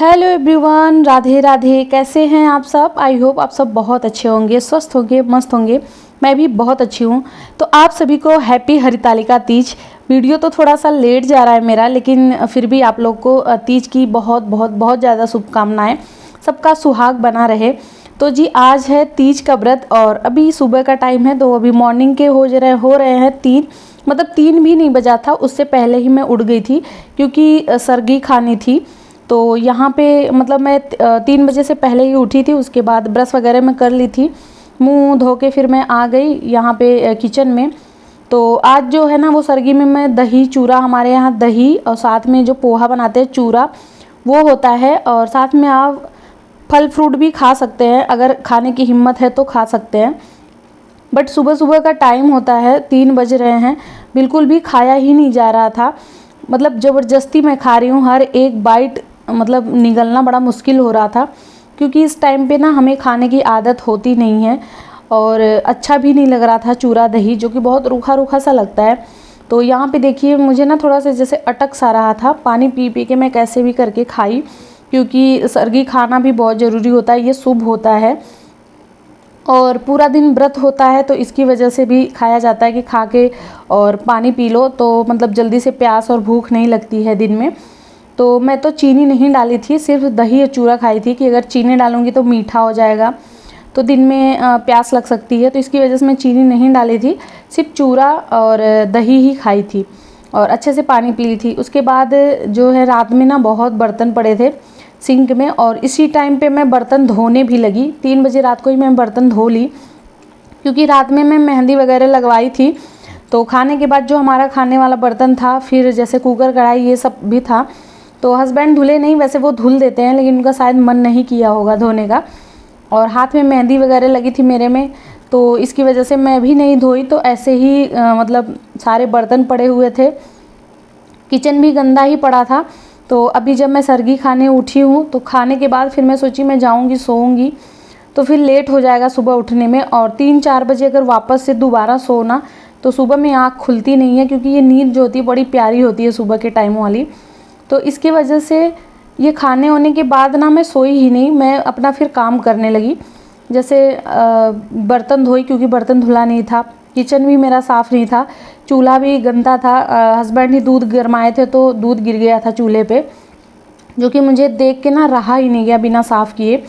Hello everyone, Radhe Radhe. कैसे हैं आप सब? आई होप आप सब बहुत अच्छे होंगे, स्वस्थ होंगे, मस्त होंगे। मैं भी बहुत अच्छी हूँ। तो आप सभी को हैप्पी हरितालिका तीज। वीडियो तो थोड़ा सा लेट जा रहा है मेरा, लेकिन फिर भी आप लोग को तीज की बहुत बहुत बहुत ज़्यादा शुभकामनाएं। सबका सुहाग बना रहे। तो जी आज है तीज का व्रत और अभी सुबह का टाइम है, तो अभी मॉर्निंग के हो रहे हैं 3, मतलब 3 भी नहीं बजा था, उससे पहले ही मैं उठ गई थी क्योंकि सरगी खानी थी। तो यहाँ पे मतलब मैं 3 बजे से पहले ही उठी थी। उसके बाद ब्रश वगैरह मैं कर ली थी, मुंह धो के फिर मैं आ गई यहाँ पे किचन में। तो आज जो है ना वो सरगी में मैं दही चूरा, हमारे यहाँ दही और साथ में जो पोहा बनाते हैं चूरा वो होता है, और साथ में आप फल फ्रूट भी खा सकते हैं, अगर खाने की हिम्मत है तो खा सकते हैं। बट सुबह सुबह का टाइम होता है, 3 बज रहे हैं, बिल्कुल भी खाया ही नहीं जा रहा था। मतलब ज़बरदस्ती मैं खा रही हूँ, हर एक बाइट मतलब निगलना बड़ा मुश्किल हो रहा था, क्योंकि इस टाइम पे ना हमें खाने की आदत होती नहीं है और अच्छा भी नहीं लग रहा था चूरा दही, जो कि बहुत रूखा रूखा सा लगता है। तो यहाँ पे देखिए मुझे ना थोड़ा सा जैसे अटक सा रहा था, पानी पी पी के मैं कैसे भी करके खाई, क्योंकि सरगी खाना भी बहुत ज़रूरी होता है, ये शुभ होता है और पूरा दिन व्रत होता है, तो इसकी वजह से भी खाया जाता है कि खा के और पानी पी लो तो मतलब जल्दी से प्यास और भूख नहीं लगती है दिन में। तो मैं तो चीनी नहीं डाली थी, सिर्फ दही और चूरा खाई थी कि अगर चीनी डालूंगी तो मीठा हो जाएगा, तो दिन में प्यास लग सकती है, तो इसकी वजह से मैं चीनी नहीं डाली थी, सिर्फ चूरा और दही ही खाई थी और अच्छे से पानी पी ली थी। उसके बाद जो है रात में ना बहुत बर्तन पड़े थे सिंक में, और इसी टाइम पे मैं बर्तन धोने भी लगी। 3 बजे रात को ही मैं बर्तन धो ली, क्योंकि रात में मैं मेहंदी वगैरह लगवाई थी। तो खाने के बाद जो हमारा खाने वाला बर्तन था, फिर जैसे कुकर कढ़ाई ये सब भी था, तो हस्बैंड धुले नहीं, वैसे वो धुल देते हैं, लेकिन उनका शायद मन नहीं किया होगा धोने का, और हाथ में मेहंदी वगैरह लगी थी मेरे में, तो इसकी वजह से मैं भी नहीं धोई। तो ऐसे ही मतलब सारे बर्तन पड़े हुए थे, किचन भी गंदा ही पड़ा था। तो अभी जब मैं सरगी खाने उठी हूँ, तो खाने के बाद फिर मैं सोची मैं जाऊँगी सोऊंगी, तो फिर लेट हो जाएगा सुबह उठने में, और 3-4 बजे अगर वापस से दोबारा सोना तो सुबह में आँख खुलती नहीं है, क्योंकि ये नींद जो होती है बड़ी प्यारी होती है सुबह के टाइम वाली। तो इसकी वजह से ये खाने होने के बाद ना मैं सोई ही नहीं, मैं अपना फिर काम करने लगी, जैसे बर्तन धोई, क्योंकि बर्तन धुला नहीं था, किचन भी मेरा साफ़ नहीं था, चूल्हा भी गंदा था। हस्बैंड ही दूध गरमाए थे तो दूध गिर गया था चूल्हे पे, जो कि मुझे देख के ना रहा ही नहीं गया बिना साफ़ किए।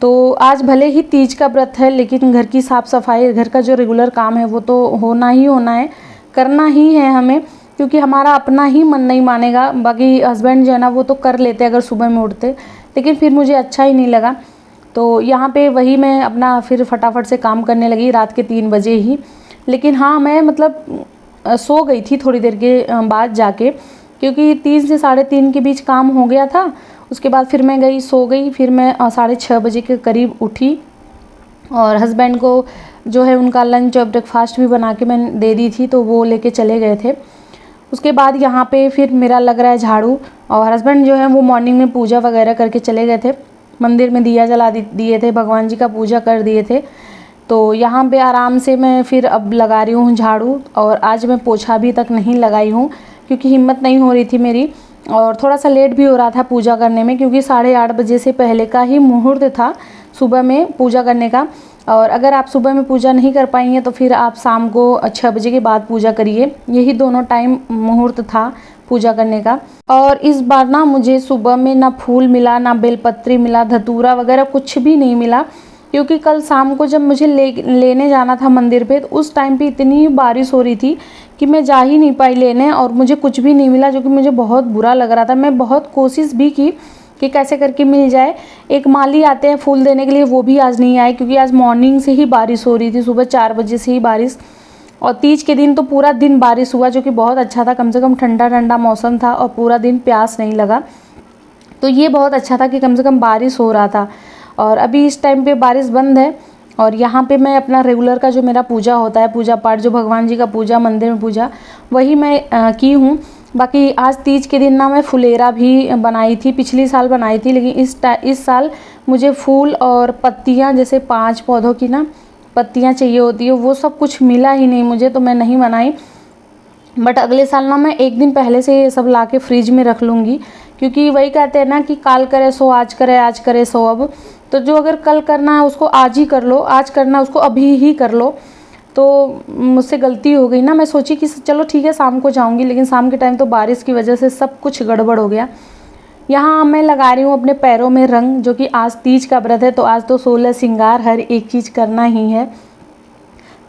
तो आज भले ही तीज का व्रत है, लेकिन घर की साफ़ सफाई, घर का जो रेगुलर काम है वो तो होना ही होना है, करना ही है हमें, क्योंकि हमारा अपना ही मन नहीं मानेगा। बाकी हस्बैंड जो है ना वो तो कर लेते अगर सुबह में उठते, लेकिन फिर मुझे अच्छा ही नहीं लगा। तो यहाँ पे वही मैं अपना फिर फटाफट से काम करने लगी रात के 3 बजे ही। लेकिन हाँ, मैं मतलब सो गई थी थोड़ी देर के बाद जाके, क्योंकि 3 से 3:30 के बीच काम हो गया था। उसके बाद फिर मैं गई सो गई, फिर मैं 6:30 बजे के करीब उठी, और हस्बैंड को जो है उनका लंच और ब्रेकफास्ट भी बना के मैं दे दी थी, तो वो लेके चले गए थे। उसके बाद यहाँ पे फिर मेरा लग रहा है झाड़ू, और हस्बैंड जो है वो मॉर्निंग में पूजा वगैरह करके चले गए थे, मंदिर में दिया जला दिए थे, भगवान जी का पूजा कर दिए थे। तो यहाँ पे आराम से मैं फिर अब लगा रही हूँ झाड़ू, और आज मैं पोछा भी तक नहीं लगाई हूँ, क्योंकि हिम्मत नहीं हो रही थी मेरी, और थोड़ा सा लेट भी हो रहा था पूजा करने में, क्योंकि 8:30 बजे से पहले का ही मुहूर्त था सुबह में पूजा करने का। और अगर आप सुबह में पूजा नहीं कर पाई हैं तो फिर आप शाम को 6 बजे के बाद पूजा करिए, यही दोनों टाइम मुहूर्त था पूजा करने का। और इस बार ना मुझे सुबह में ना फूल मिला, ना बेलपत्री मिला, धतूरा वगैरह कुछ भी नहीं मिला, क्योंकि कल शाम को जब मुझे लेने जाना था मंदिर पे, तो उस टाइम पे इतनी बारिश हो रही थी कि मैं जा ही नहीं पाई लेने, और मुझे कुछ भी नहीं मिला, जो कि मुझे बहुत बुरा लग रहा था। मैं बहुत कोशिश भी की कि कैसे करके मिल जाए। एक माली आते हैं फूल देने के लिए, वो भी आज नहीं आए, क्योंकि आज मॉर्निंग से ही बारिश हो रही थी, सुबह 4 बजे से ही बारिश, और तीज के दिन तो पूरा दिन बारिश हुआ, जो कि बहुत अच्छा था, कम से कम ठंडा ठंडा मौसम था और पूरा दिन प्यास नहीं लगा। तो ये बहुत अच्छा था कि कम से कम बारिश हो रहा था। और अभी इस टाइम पे बारिश बंद है, और यहाँ पे मैं अपना रेगुलर का जो मेरा पूजा होता है, पूजा पाठ, जो भगवान जी का पूजा, मंदिर में पूजा, वही मैं की हूँ। बाकी आज तीज के दिन ना मैं फुलेरा भी बनाई थी, पिछली साल बनाई थी, लेकिन इस साल मुझे फूल और पत्तियाँ, जैसे 5 पौधों की ना पत्तियाँ चाहिए होती है, वो सब कुछ मिला ही नहीं मुझे, तो मैं नहीं बनाई। बट अगले साल ना मैं एक दिन पहले से ये सब ला के फ्रिज में रख लूँगी, क्योंकि वही कहते हैं ना कि काल करे सो आज करे, आज करे सो अब। तो जो अगर कल करना है उसको आज ही कर लो, आज करना है उसको अभी ही कर लो। तो मुझसे गलती हो गई ना, मैं सोची कि चलो ठीक है शाम को जाऊंगी, लेकिन शाम के टाइम तो बारिश की वजह से सब कुछ गड़बड़ हो गया। यहाँ मैं लगा रही हूँ अपने पैरों में रंग, जो कि आज तीज का व्रत है, तो आज तो 16 श्रृंगार हर एक चीज़ करना ही है।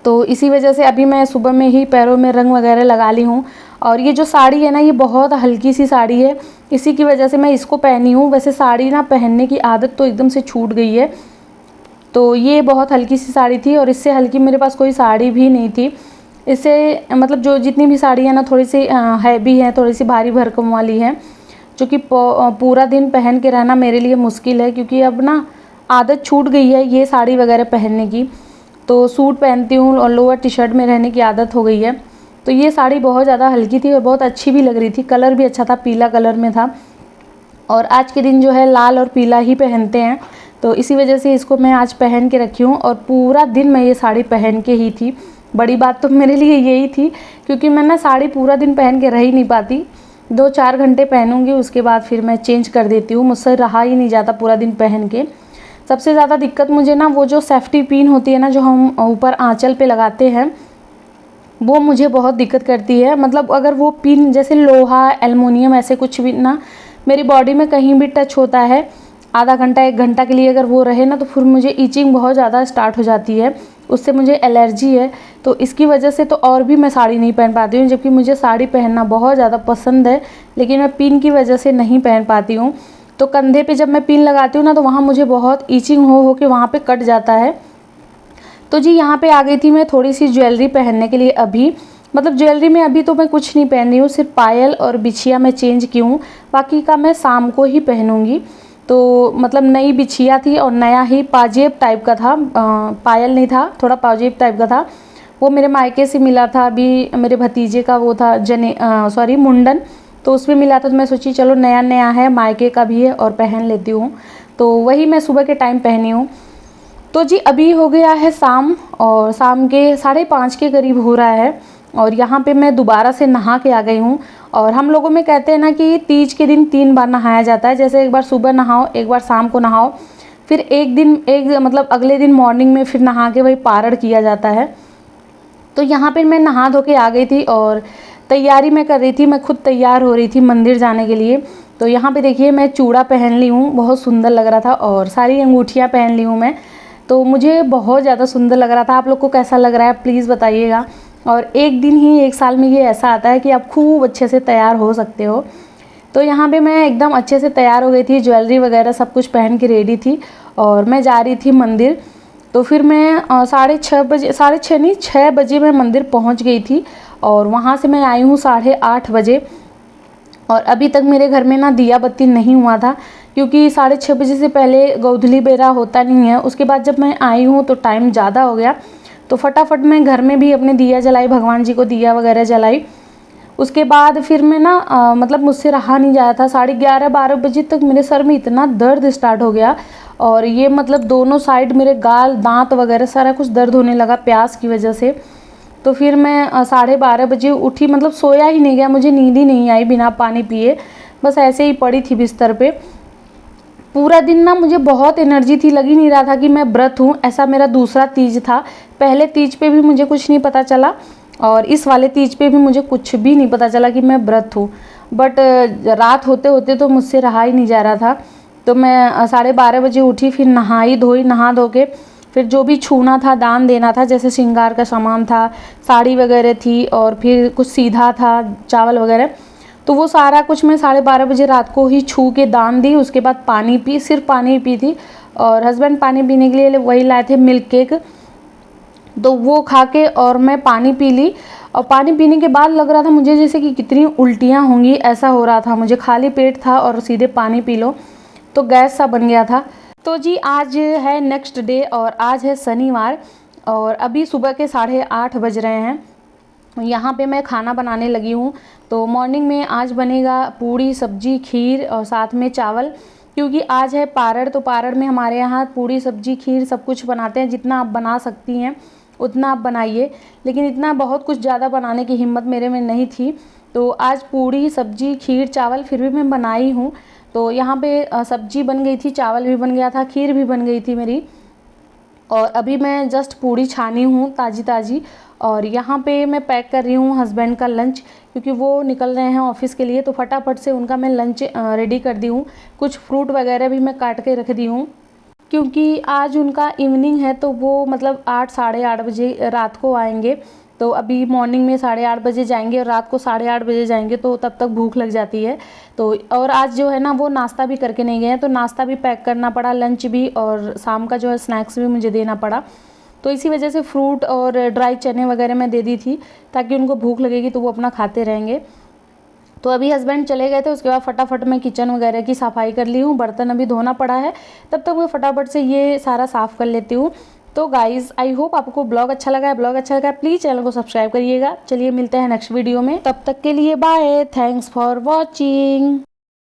तो इसी वजह से अभी मैं सुबह में ही पैरों में रंग वगैरह लगा ली हूँ। और ये जो साड़ी है ना, ये बहुत हल्की सी साड़ी है, इसी की वजह से मैं इसको पहनी हूँ। वैसे साड़ी ना पहनने की आदत तो एकदम से छूट गई है। तो ये बहुत हल्की सी साड़ी थी, और इससे हल्की मेरे पास कोई साड़ी भी नहीं थी। इससे मतलब जो जितनी भी साड़ी है ना, थोड़ी सी हैवी है, थोड़ी सी भारी भरकम वाली है, जो कि पूरा दिन पहन के रहना मेरे लिए मुश्किल है, क्योंकि अब ना आदत छूट गई है ये साड़ी वगैरह पहनने की। तो सूट पहनती हूँ और लोअर टी शर्ट में रहने की आदत हो गई है। तो ये साड़ी बहुत ज़्यादा हल्की थी और बहुत अच्छी भी लग रही थी, कलर भी अच्छा था, पीला कलर में था। और आज के दिन जो है लाल और पीला ही पहनते हैं, तो इसी वजह से इसको मैं आज पहन के रखी हूँ। और पूरा दिन मैं ये साड़ी पहन के ही थी। बड़ी बात तो मेरे लिए यही थी, क्योंकि मैं ना साड़ी पूरा दिन पहन के रह ही नहीं पाती। 2-4 घंटे पहनूंगी, उसके बाद फिर मैं चेंज कर देती हूँ, मुझसे रहा ही नहीं जाता पूरा दिन पहन के। सबसे ज़्यादा दिक्कत मुझे ना वो जो सेफ्टी पिन होती है ना, जो हम ऊपर आंचल पे लगाते हैं, वो मुझे बहुत दिक्कत करती है। मतलब अगर वो पिन जैसे लोहा, एल्युमिनियम ऐसे कुछ भी ना मेरी बॉडी में कहीं भी टच होता है, आधा घंटा 1 घंटा के लिए अगर वो रहे ना, तो फिर मुझे ईचिंग बहुत ज़्यादा स्टार्ट हो जाती है, उससे मुझे एलर्जी है। तो इसकी वजह से तो और भी मैं साड़ी नहीं पहन पाती हूँ, जबकि मुझे साड़ी पहनना बहुत ज़्यादा पसंद है, लेकिन मैं पिन की वजह से नहीं पहन पाती हूँ। तो कंधे पे जब मैं पिन लगाती हूँ ना, तो वहाँ मुझे बहुत ईचिंग हो के वहाँ पे कट जाता है। तो जी यहाँ पे आ गई थी मैं थोड़ी सी ज्वेलरी पहनने के लिए अभी। मतलब ज्वेलरी में अभी तो मैं कुछ नहीं पहन रही हूँ, सिर्फ पायल और बिछिया मैं चेंज की हूँ, बाकी का मैं शाम को ही पहनूंगी। तो मतलब नई बिछिया थी और नया ही पाजेब टाइप का था, पायल नहीं था, थोड़ा पाजेब टाइप का था। वो मेरे मायके से मिला था, अभी मेरे भतीजे का वो था मुंडन, तो उसमें मिला था। तो मैं सोची चलो नया नया है, मायके का भी है और पहन लेती हूँ। तो वही मैं सुबह के टाइम पहनी हूँ। तो जी अभी हो गया है शाम, और शाम के 5:30 के करीब हो रहा है, और यहाँ पे मैं दोबारा से नहा के आ गई हूँ। और हम लोगों में कहते हैं ना कि तीज के दिन 3 बार नहाया जाता है, जैसे एक बार सुबह नहाओ, एक बार शाम को नहाओ, फिर मतलब अगले दिन मॉर्निंग में फिर नहा के वही पारण किया जाता है। तो यहाँ पे मैं नहा धो के आ गई थी और तैयारी मैं कर रही थी, मैं खुद तैयार हो रही थी मंदिर जाने के लिए। तो यहाँ पे देखिए मैं चूड़ा पहन ली हूँ, बहुत सुंदर लग रहा था, और सारी अंगूठियाँ पहन ली हूँ मैं, तो मुझे बहुत ज़्यादा सुंदर लग रहा था। आप लोग को कैसा लग रहा है प्लीज़ बताइएगा। और एक दिन ही 1 साल में ये ऐसा आता है कि आप खूब अच्छे से तैयार हो सकते हो। तो यहाँ पे मैं एकदम अच्छे से तैयार हो गई थी, ज्वेलरी वगैरह सब कुछ पहन के रेडी थी, और मैं जा रही थी मंदिर। तो फिर मैं 6 बजे मैं मंदिर पहुँच गई थी, और वहाँ से मैं आई हूँ 8:30 बजे। और अभी तक मेरे घर में ना दिया बत्ती नहीं हुआ था, क्योंकि 6:30 बजे से पहले गोधूली बेरा होता नहीं है। उसके बाद जब मैं आई हूँ तो टाइम ज़्यादा हो गया, तो फटाफट मैं घर में भी अपने दिया जलाई, भगवान जी को दिया वगैरह जलाई। उसके बाद फिर मैं ना मतलब मुझसे रहा नहीं जाया था, 11:30-12 बजे तक मेरे सर में इतना दर्द स्टार्ट हो गया, और ये मतलब दोनों साइड मेरे गाल, दांत वगैरह सारा कुछ दर्द होने लगा प्यास की वजह से। तो फिर मैं 12:30 बजे उठी, मतलब सोया ही नहीं गया, मुझे नींद ही नहीं आई बिना पानी पिए, बस ऐसे ही पड़ी थी बिस्तर पे। पूरा दिन ना मुझे बहुत एनर्जी थी, लग ही नहीं रहा था कि मैं व्रत हूँ। ऐसा मेरा दूसरा तीज था, पहले तीज पे भी मुझे कुछ नहीं पता चला, और इस वाले तीज पे भी मुझे कुछ भी नहीं पता चला कि मैं व्रत हूँ। बट रात होते होते तो मुझसे रहा ही नहीं जा रहा था। तो मैं 12:30 बजे उठी, फिर नहाई धोई, नहा धो के फिर जो भी छूना था, दान देना था, जैसे श्रृंगार का सामान था, साड़ी वगैरह थी, और फिर कुछ सीधा था, चावल वगैरह, तो वो सारा कुछ मैं 12:30 बजे रात को ही छू के दान दी। उसके बाद पानी पी, सिर्फ पानी पी थी, और हस्बैंड पानी पीने के लिए वही लाए थे मिल्क केक, तो वो खा के और मैं पानी पी ली। और पानी पीने के बाद लग रहा था मुझे जैसे कि कितनी उल्टियाँ होंगी, ऐसा हो रहा था मुझे, खाली पेट था और सीधे पानी पी लो तो गैस सा बन गया था। तो जी आज है नेक्स्ट डे, और आज है शनिवार, और अभी सुबह के 8:30 बज रहे हैं। यहाँ पे मैं खाना बनाने लगी हूँ। तो मॉर्निंग में आज बनेगा पूड़ी सब्जी खीर और साथ में चावल, क्योंकि आज है पारण। तो पारण में हमारे यहाँ पूड़ी सब्जी खीर सब कुछ बनाते हैं, जितना आप बना सकती हैं। उतना आप बनाइए, लेकिन इतना बहुत कुछ ज़्यादा बनाने की हिम्मत मेरे में नहीं थी। तो आज पूड़ी, सब्जी, खीर, चावल फिर भी मैं बनाई हूँ। तो यहाँ पे सब्जी बन गई थी, चावल भी बन गया था, खीर भी बन गई थी मेरी। और अभी मैं जस्ट पूड़ी छानी हूँ ताज़ी ताज़ी, और यहाँ पे मैं पैक कर रही हूँ हस्बैंड का लंच, क्योंकि वो निकल रहे हैं ऑफिस के लिए। तो फटाफट से उनका मैं लंच रेडी कर दी हूँ। कुछ फ्रूट वगैरह भी मैं काट के रख दी हूँ, क्योंकि आज उनका इवनिंग है, तो वो मतलब 8 साढ़े 8 बजे रात को आएंगे। तो अभी मॉर्निंग में 8:30 बजे जाएंगे और रात को 8:30 बजे जाएंगे, तो तब तक भूख लग जाती है। तो और आज जो है ना, वो नाश्ता भी करके नहीं गए हैं, तो नाश्ता भी पैक करना पड़ा, लंच भी, और शाम का जो है स्नैक्स भी मुझे देना पड़ा। तो इसी वजह से फ्रूट और ड्राई चने वगैरह मैं दे दी थी, ताकि उनको भूख लगेगी तो वो अपना खाते रहेंगे। तो अभी हस्बैंड चले गए थे, उसके बाद फटाफट मैं किचन वगैरह की सफाई कर ली हूँ, बर्तन अभी धोना पड़ा है, तब तक मैं फटाफट से ये सारा साफ़ कर लेती हूँ। तो गाइज़, आई होप आपको ब्लॉग अच्छा लगा है। ब्लॉग अच्छा लगा है प्लीज़ चैनल को सब्सक्राइब करिएगा। चलिए मिलते हैं नेक्स्ट वीडियो में, तब तक के लिए बाय, थैंक्स फॉर वॉचिंग।